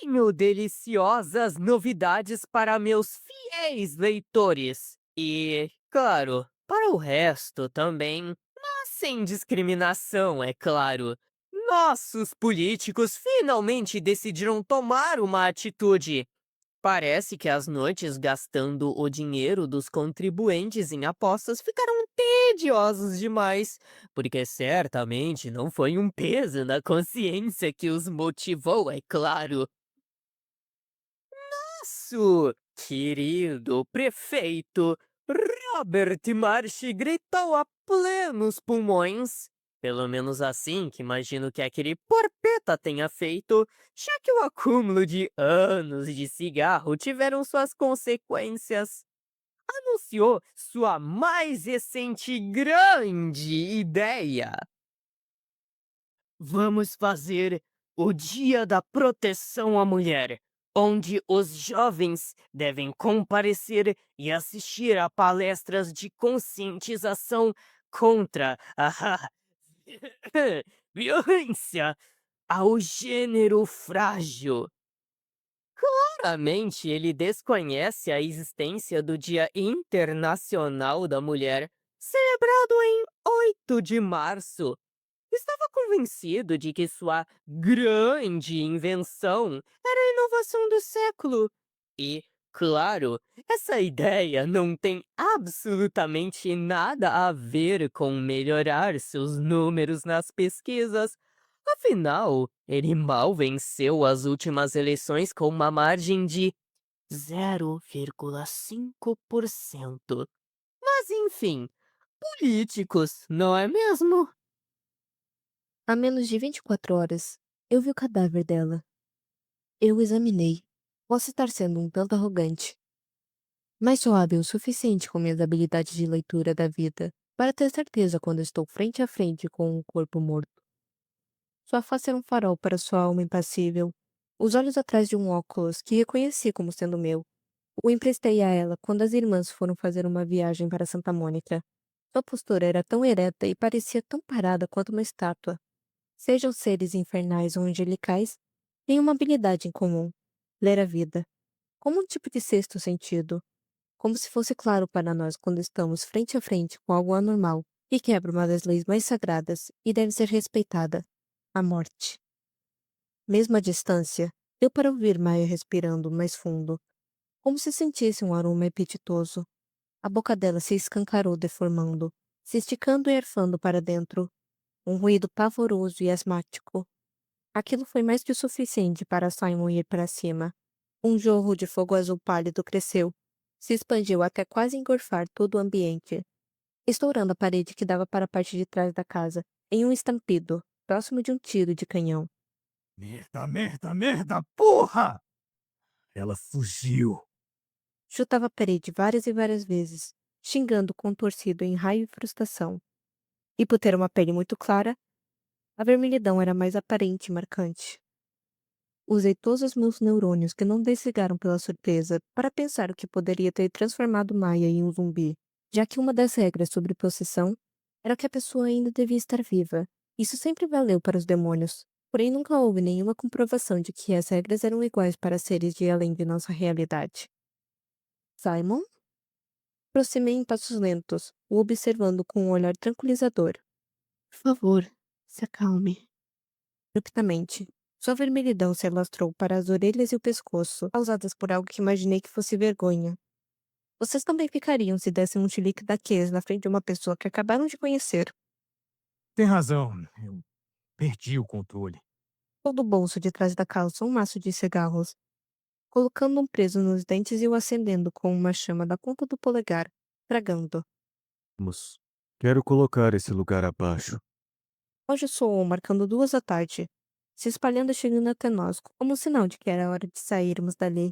Tenho deliciosas novidades para meus fiéis leitores. E, claro, para o resto também, mas sem discriminação, é claro. Nossos políticos finalmente decidiram tomar uma atitude. Parece que as noites gastando o dinheiro dos contribuintes em apostas ficaram tediosas demais, porque certamente não foi um peso na consciência que os motivou, é claro. Nosso querido prefeito Robert Marsh gritou a plenos pulmões. Pelo menos assim que imagino que aquele porpeta tenha feito, já que o acúmulo de anos de cigarro tiveram suas consequências. Anunciou sua mais recente grande ideia. Vamos fazer o Dia da Proteção à Mulher, onde os jovens devem comparecer e assistir a palestras de conscientização contra a violência ao gênero frágil. Claramente, ele desconhece a existência do Dia Internacional da Mulher, celebrado em 8 de março. Estava convencido de que sua grande invenção era a inovação do século. E, claro, essa ideia não tem absolutamente nada a ver com melhorar seus números nas pesquisas. Afinal, ele mal venceu as últimas eleições com uma margem de 0,5%. Mas enfim, políticos, não é mesmo? Há menos de 24 horas, eu vi o cadáver dela. Eu o examinei. Posso estar sendo um tanto arrogante, mas sou hábil o suficiente com minhas habilidades de leitura da vida para ter certeza quando estou frente a frente com um corpo morto. Sua face era um farol para sua alma impassível, os olhos atrás de um óculos que reconheci como sendo meu. O emprestei a ela quando as irmãs foram fazer uma viagem para Santa Mônica. Sua postura era tão ereta e parecia tão parada quanto uma estátua. Sejam seres infernais ou angelicais, têm uma habilidade em comum: ler a vida, como um tipo de sexto sentido, como se fosse claro para nós quando estamos frente a frente com algo anormal que quebra uma das leis mais sagradas e deve ser respeitada: a morte. Mesmo à distância, deu para ouvir Maia respirando mais fundo, como se sentisse um aroma apetitoso. A boca dela se escancarou deformando, se esticando e arfando para dentro, um ruído pavoroso e asmático. Aquilo foi mais que o suficiente para Simon ir para cima. Um jorro de fogo azul pálido cresceu, se expandiu até quase engolfar todo o ambiente, estourando a parede que dava para a parte de trás da casa, em um estampido, próximo de um tiro de canhão. Merda, merda, merda, porra! Ela fugiu. Chutava a parede várias e várias vezes, xingando contorcido em raiva e frustração. E por ter uma pele muito clara, a vermelhidão era mais aparente e marcante. Usei todos os meus neurônios que não desligaram pela surpresa para pensar o que poderia ter transformado Maia em um zumbi, já que uma das regras sobre possessão era que a pessoa ainda devia estar viva. Isso sempre valeu para os demônios, porém nunca houve nenhuma comprovação de que as regras eram iguais para seres de além de nossa realidade. Simon? Aproximei em passos lentos, o observando com um olhar tranquilizador. Por favor, se acalme. Abruptamente, sua vermelhidão se alastrou para as orelhas e o pescoço, causadas por algo que imaginei que fosse vergonha. Vocês também ficariam se dessem um chilique daqueles na frente de uma pessoa que acabaram de conhecer. Tem razão, eu perdi o controle. Tirou do bolso de trás da calça um maço de cigarros, colocando um preso nos dentes e o acendendo com uma chama da ponta do polegar, tragando. Vamos. Quero colocar esse lugar abaixo. Hoje soou marcando 2 da tarde, se espalhando e chegando até nós, como um sinal de que era hora de sairmos dali.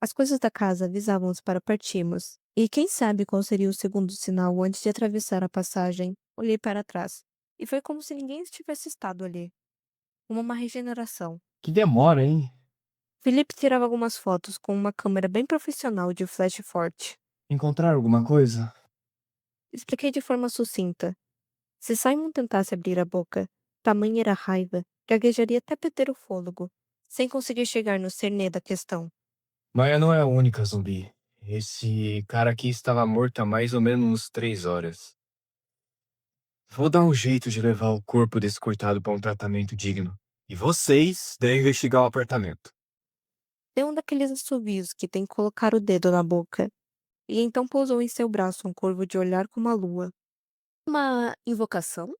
As coisas da casa avisavam-nos para partirmos, e quem sabe qual seria o segundo sinal antes de atravessar a passagem. Olhei para trás, e foi como se ninguém tivesse estado ali. Como uma regeneração. Que demora, hein? Felipe tirava algumas fotos com uma câmera bem profissional de flash forte. Encontrar alguma coisa? Expliquei de forma sucinta. Se Simon tentasse abrir a boca, tamanha era a raiva, gaguejaria até perder o fôlego. sem conseguir chegar no cerne da questão. Maia não é a única zumbi. Esse cara aqui estava morto há mais ou menos uns 3 horas. Vou dar um jeito de levar o corpo desse coitado para um tratamento digno. E vocês devem investigar o apartamento. Deu um daqueles assobios que tem que colocar o dedo na boca, e então pousou em seu braço um corvo de olhar como a lua. Uma invocação?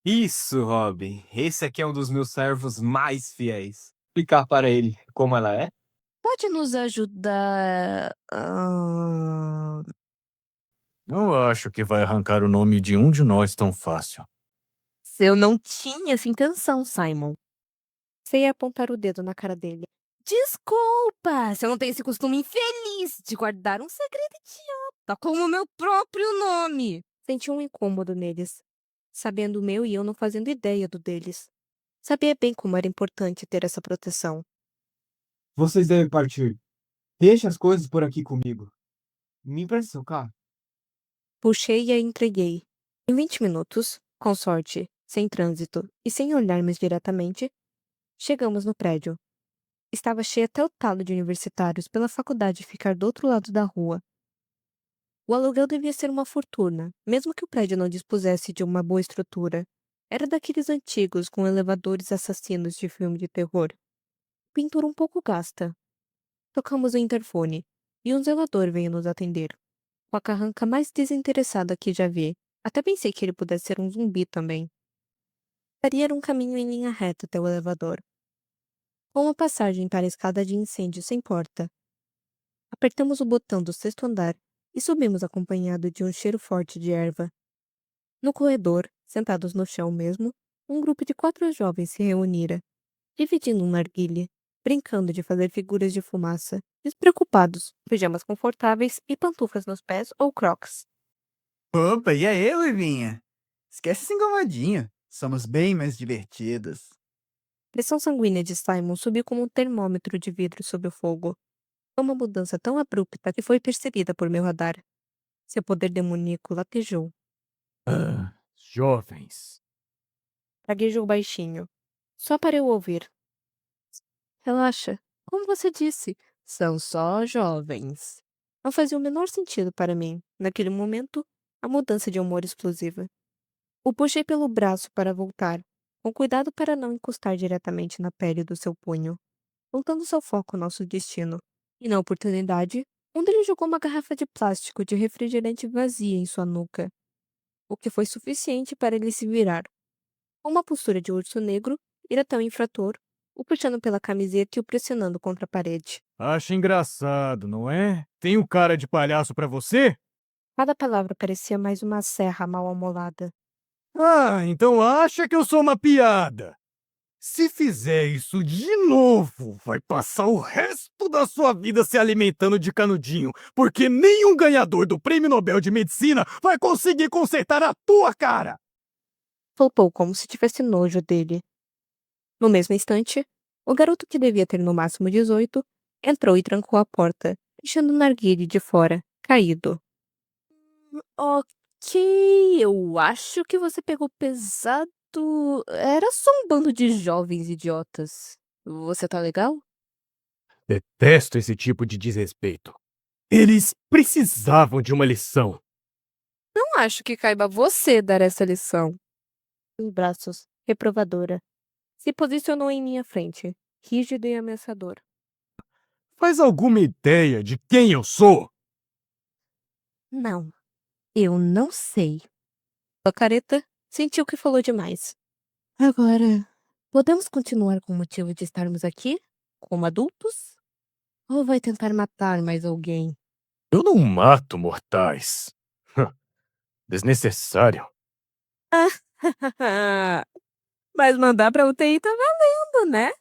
Isso, Robin. Esse aqui é um dos meus servos mais fiéis. Explicar para ele como ela é? Pode nos ajudar. Não acho que vai arrancar o nome de um de nós tão fácil. Eu não tinha essa intenção, Simon. Sei apontar o dedo na cara dele. Desculpa, se eu não tenho esse costume infeliz de guardar um segredo idiota como o meu próprio nome. Senti um incômodo neles, sabendo o meu e eu não fazendo ideia do deles. Sabia bem como era importante ter essa proteção. Vocês devem partir. Deixe as coisas por aqui comigo. Me empresta seu carro. Puxei e a entreguei. Em 20 minutos, com sorte, sem trânsito e sem olharmos diretamente, chegamos no prédio. Estava cheio até o talo de universitários pela faculdade ficar do outro lado da rua. O aluguel devia ser uma fortuna, mesmo que o prédio não dispusesse de uma boa estrutura. Era daqueles antigos com elevadores assassinos de filme de terror. Pintura um pouco gasta. Tocamos o interfone e um zelador veio nos atender, com a carranca mais desinteressada que já vi. Até pensei que ele pudesse ser um zumbi também. Faria um caminho em linha reta até o elevador, com uma passagem para a escada de incêndio sem porta. Apertamos o botão do sexto andar e subimos acompanhado de um cheiro forte de erva. No corredor, sentados no chão mesmo, um grupo de 4 jovens se reunira, dividindo um narguilé, brincando de fazer figuras de fumaça, despreocupados, pijamas confortáveis e pantufas nos pés ou crocs. Opa, e aí, Luivinha? Esquece esse engomadinho. Somos bem mais divertidos. Pressão sanguínea de Simon subiu como um termômetro de vidro sob o fogo. Foi uma mudança tão abrupta que foi percebida por meu radar. Seu poder demoníaco latejou. Jovens. Praguejou baixinho. Só para eu ouvir. Relaxa. Como você disse, são só jovens. Não fazia o menor sentido para mim, naquele momento, a mudança de humor explosiva. O puxei pelo braço para voltar, com cuidado para não encostar diretamente na pele do seu punho, voltando seu foco ao nosso destino. E na oportunidade, um deles jogou uma garrafa de plástico de refrigerante vazia em sua nuca, o que foi suficiente para ele se virar. Com uma postura de urso negro, ir até o infrator, o puxando pela camiseta e o pressionando contra a parede. Acha engraçado, não é? Tem um cara de palhaço pra você? Cada palavra parecia mais uma serra mal amolada. Ah, então acha que eu sou uma piada. Se fizer isso de novo, vai passar o resto da sua vida se alimentando de canudinho, porque nenhum ganhador do Prêmio Nobel de Medicina vai conseguir consertar a tua cara. Flopou como se tivesse nojo dele. No mesmo instante, o garoto que devia ter no máximo 18 entrou e trancou a porta, deixando o narguilé de fora, caído. Ok, eu acho que você pegou pesado. Era só um bando de jovens idiotas. Você tá legal? Detesto esse tipo de desrespeito. Eles precisavam de uma lição. Não acho que caiba a você dar essa lição. Os braços, reprovadora. Se posicionou em minha frente, rígido e ameaçador. Faz alguma ideia de quem eu sou? Não, eu não sei. A careta sentiu que falou demais. Agora, podemos continuar com o motivo de estarmos aqui, como adultos? Ou vai tentar matar mais alguém? Eu não mato mortais. Desnecessário. Mas mandar pra UTI tá valendo, né?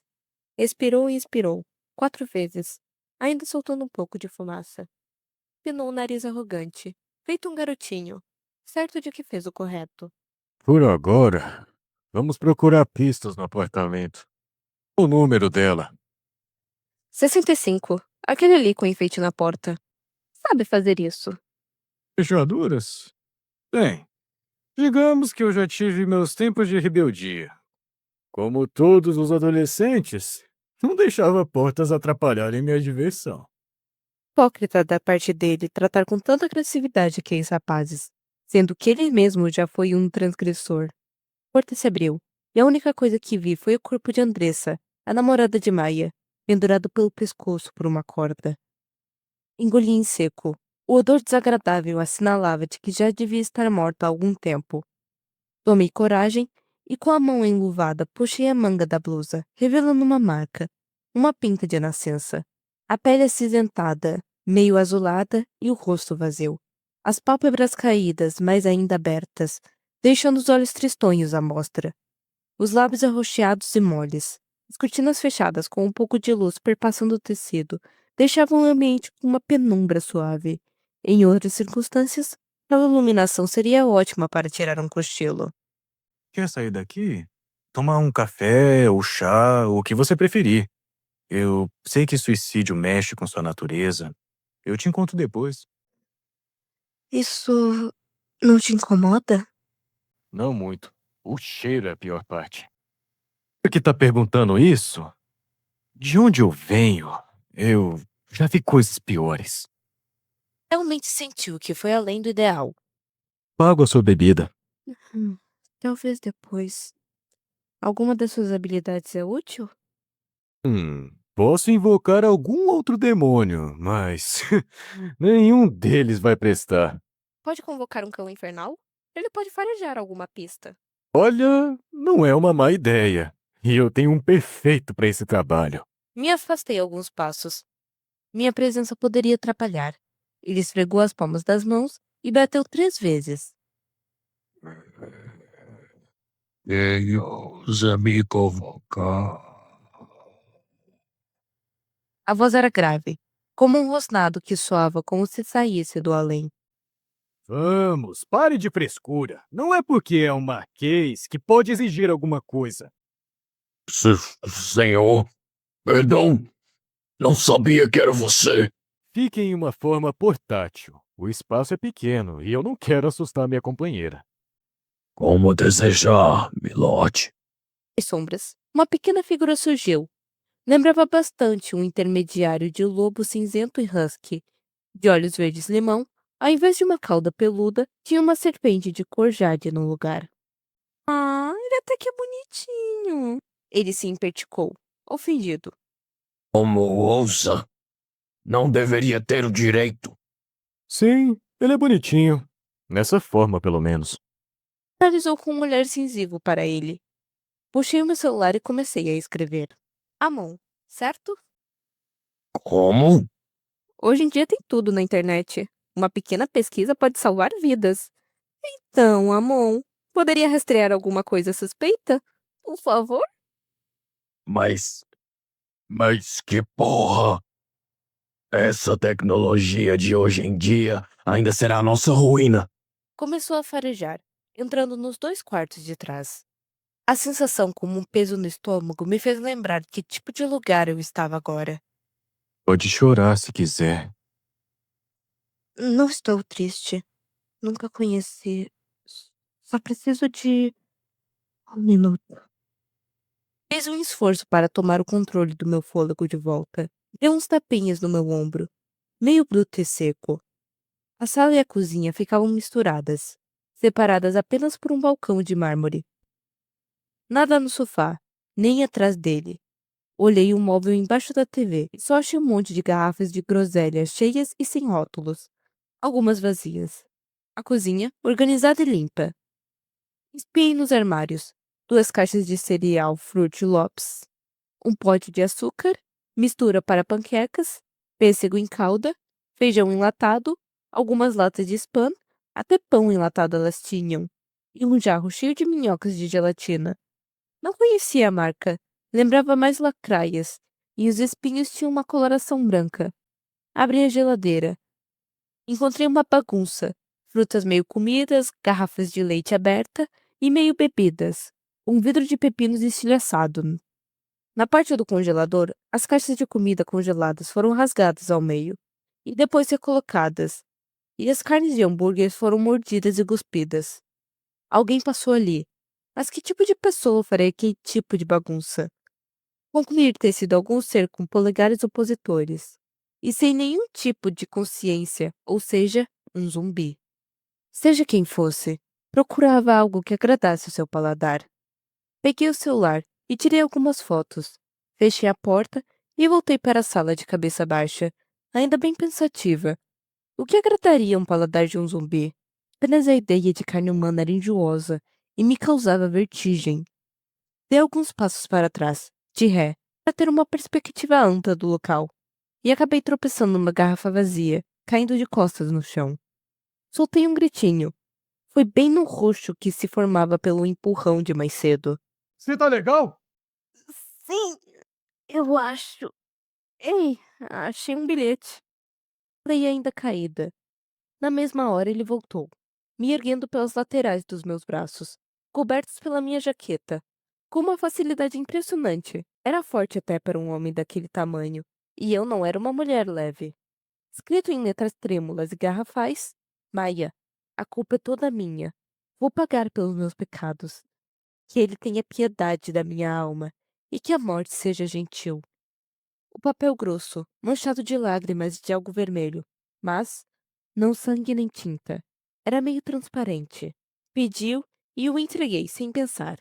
Expirou e expirou, 4 vezes, ainda soltando um pouco de fumaça. Pinou o nariz arrogante, feito um garotinho, certo de que fez o correto. Por agora, vamos procurar pistas no apartamento. O número dela. 65. Aquele ali com enfeite na porta. Sabe fazer isso. Fechaduras? Bem, digamos que eu já tive meus tempos de rebeldia. Como todos os adolescentes, Não deixava portas atrapalharem minha diversão. Hipócrita da parte dele tratar com tanta agressividade aqueles rapazes, sendo que ele mesmo já foi um transgressor. A porta se abriu, e a única coisa que vi foi o corpo de Andressa, a namorada de Maia, pendurado pelo pescoço por uma corda. Engoli em seco. O odor desagradável assinalava de que já devia estar morta há algum tempo. Tomei coragem e, com a mão enluvada, puxei a manga da blusa, revelando uma marca, uma pinta de nascença. A pele acinzentada, meio azulada e o rosto vazio. As pálpebras caídas, mas ainda abertas, deixando os olhos tristonhos à mostra. Os lábios arroxeados e moles. As cortinas fechadas com um pouco de luz perpassando o tecido deixavam o ambiente com uma penumbra suave. Em outras circunstâncias, a iluminação seria ótima para tirar um cochilo. Quer sair daqui? Tomar um café ou chá, o que você preferir. Eu sei que suicídio mexe com sua natureza. Eu te encontro depois. Isso não te incomoda? Não muito. O cheiro é a pior parte. Você que tá perguntando isso? De onde eu venho? Eu já vi coisas piores. Realmente sentiu que foi além do ideal. Pago a sua bebida. Talvez depois. Alguma das suas habilidades é útil? Posso invocar algum outro demônio, mas nenhum deles vai prestar. Pode convocar um cão infernal? Ele pode farejar alguma pista. Olha, não é uma má ideia. E eu tenho um perfeito para esse trabalho. Me afastei alguns passos. Minha presença poderia atrapalhar. Ele esfregou as palmas das mãos e bateu 3 vezes. Deus me convocar. A voz era grave, como um rosnado que soava como se saísse do além. Vamos, pare de frescura. Não é porque é um marquês que pode exigir alguma coisa. Senhor, perdão. Não sabia que era você. Fique em uma forma portátil. O espaço é pequeno e eu não quero assustar minha companheira. Como desejar, milord. As sombras, uma pequena figura surgiu. Lembrava bastante um intermediário de lobo cinzento e husky. De olhos verdes-limão, ao invés de uma cauda peluda, tinha uma serpente de cor jade no lugar. Ah, ele até que é bonitinho. Ele se imperticou, ofendido. Como ousa? Não deveria ter o direito. Sim, ele é bonitinho. Nessa forma, pelo menos. Analisou com um olhar cinzivo para ele. Puxei o meu celular e comecei a escrever. Amon, certo? Como? Hoje em dia tem tudo na internet. Uma pequena pesquisa pode salvar vidas. Então, Amon, poderia rastrear alguma coisa suspeita? Por favor? Mas que porra! Essa tecnologia de hoje em dia ainda será a nossa ruína. Começou a farejar, entrando nos 2 quartos de trás. A sensação como um peso no estômago me fez lembrar que tipo de lugar eu estava agora. Pode chorar se quiser. Não estou triste. Nunca conheci. Só preciso de 1 minuto. Fiz um esforço para tomar o controle do meu fôlego de volta. Deu uns tapinhas no meu ombro, meio bruto e seco. A sala e a cozinha ficavam misturadas, separadas apenas por um balcão de mármore. Nada no sofá, nem atrás dele. Olhei o móvel embaixo da TV e só achei um monte de garrafas de groselha cheias e sem rótulos, algumas vazias. A cozinha, organizada e limpa. Espiei nos armários, 2 caixas de cereal Fruit Loops, um pote de açúcar, mistura para panquecas, pêssego em calda, feijão enlatado, algumas latas de spam, até pão enlatado elas tinham, e um jarro cheio de minhocas de gelatina. Não conhecia a marca, lembrava mais lacraias, e os espinhos tinham uma coloração branca. Abri a geladeira. Encontrei uma bagunça, frutas meio comidas, garrafas de leite aberta e meio bebidas, um vidro de pepinos estilhaçado. Na parte do congelador, as caixas de comida congeladas foram rasgadas ao meio e depois recolocadas, e as carnes de hambúrguer foram mordidas e cuspidas. Alguém passou ali, mas que tipo de pessoa faria aquele tipo de bagunça? Concluir ter sido algum ser com polegares opositores e sem nenhum tipo de consciência, ou seja, um zumbi. Seja quem fosse, procurava algo que agradasse o seu paladar. Peguei o celular e tirei algumas fotos. Fechei a porta e voltei para a sala de cabeça baixa, ainda bem pensativa. O que agradaria um paladar de um zumbi? Apenas a ideia de carne humana era enjoosa e me causava vertigem. Dei alguns passos para trás, de ré, para ter uma perspectiva ampla do local, e acabei tropeçando numa garrafa vazia, caindo de costas no chão. Soltei um gritinho. Foi bem no roxo que se formava pelo empurrão de mais cedo. Você tá legal? Sim, eu acho. Ei, achei um bilhete. Falei ainda caída. Na mesma hora ele voltou, me erguendo pelas laterais dos meus braços, cobertos pela minha jaqueta. Com uma facilidade impressionante. Era forte até para um homem daquele tamanho, e eu não era uma mulher leve. Escrito em letras trêmulas e garrafais: Maia, a culpa é toda minha. Vou pagar pelos meus pecados. Que ele tenha piedade da minha alma, e que a morte seja gentil. O papel grosso, manchado de lágrimas e de algo vermelho, mas não sangue nem tinta. Era meio transparente. Pediu e o entreguei sem pensar.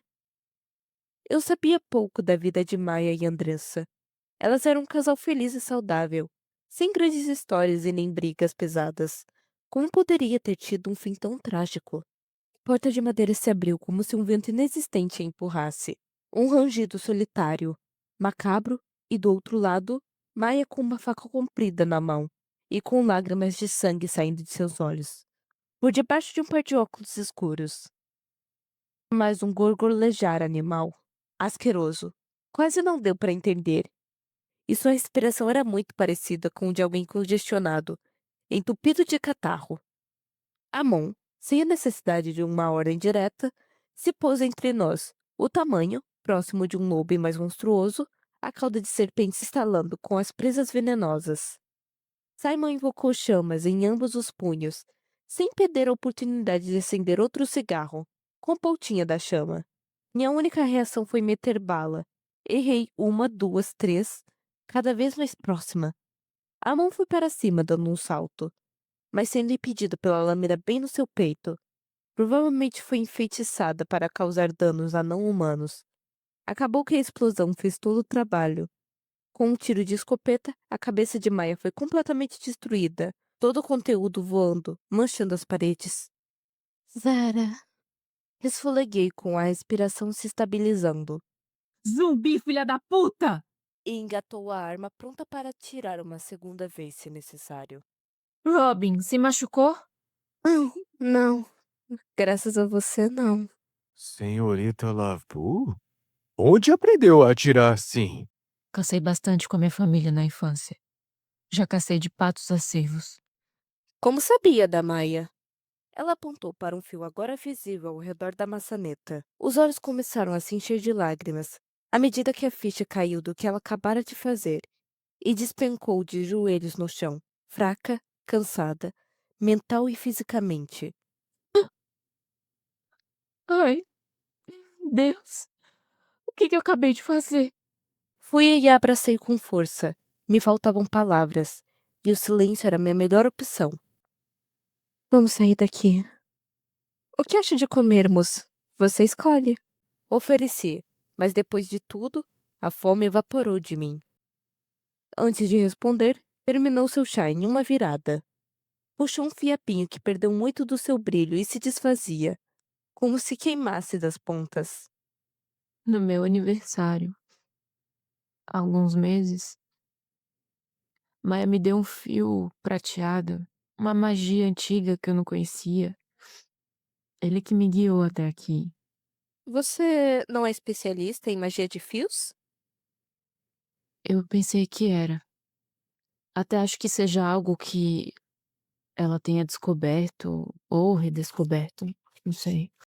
Eu sabia pouco da vida de Maia e Andressa. Elas eram um casal feliz e saudável, sem grandes histórias e nem brigas pesadas. Como poderia ter tido um fim tão trágico? A porta de madeira se abriu como se um vento inexistente a empurrasse. Um rangido solitário, macabro, e do outro lado, Maia com uma faca comprida na mão e com lágrimas de sangue saindo de seus olhos. Por debaixo de um par de óculos escuros. Mais um gorgolejar animal. Asqueroso. Quase não deu para entender. E sua respiração era muito parecida com o de alguém congestionado, entupido de catarro. Amon, sem a necessidade de uma ordem direta, se pôs entre nós, o tamanho, próximo de um lobo mais monstruoso, a cauda de serpente se estalando com as presas venenosas. Simon invocou chamas em ambos os punhos, sem perder a oportunidade de acender outro cigarro, com a pontinha da chama. Minha única reação foi meter bala. Errei uma, duas, três, cada vez mais próxima. A mão foi para cima, dando um salto, mas sendo impedida pela lâmina bem no seu peito. Provavelmente foi enfeitiçada para causar danos a não-humanos. Acabou que a explosão fez todo o trabalho. Com um tiro de escopeta, a cabeça de Maia foi completamente destruída, todo o conteúdo voando, manchando as paredes. Zara. Resfoleguei com a respiração se estabilizando. Zumbi, filha da puta! E engatou a arma pronta para atirar uma segunda vez, se necessário. Robin, se machucou? Não. Graças a você, não. Senhorita Lavu? Onde aprendeu a atirar assim? Cacei bastante com a minha família na infância. Já cacei de patos a cervos. Como sabia da Maia? Ela apontou para um fio agora visível ao redor da maçaneta. Os olhos começaram a se encher de lágrimas, à medida que a ficha caiu do que ela acabara de fazer, e despencou de joelhos no chão, fraca, cansada, mental e fisicamente. Ai, Deus. O que eu acabei de fazer? Fui e a abracei com força. Me faltavam palavras, e o silêncio era a minha melhor opção. Vamos sair daqui. O que acha de comermos? Você escolhe. Ofereci, mas depois de tudo, a fome evaporou de mim. Antes de responder, terminou seu chá em uma virada. Puxou um fiapinho que perdeu muito do seu brilho e se desfazia, como se queimasse das pontas. No meu aniversário, há alguns meses, Maia me deu um fio prateado, uma magia antiga que eu não conhecia. Ele que me guiou até aqui. Você não é especialista em magia de fios? Eu pensei que era. Até acho que seja algo que ela tenha descoberto ou redescoberto, não sei.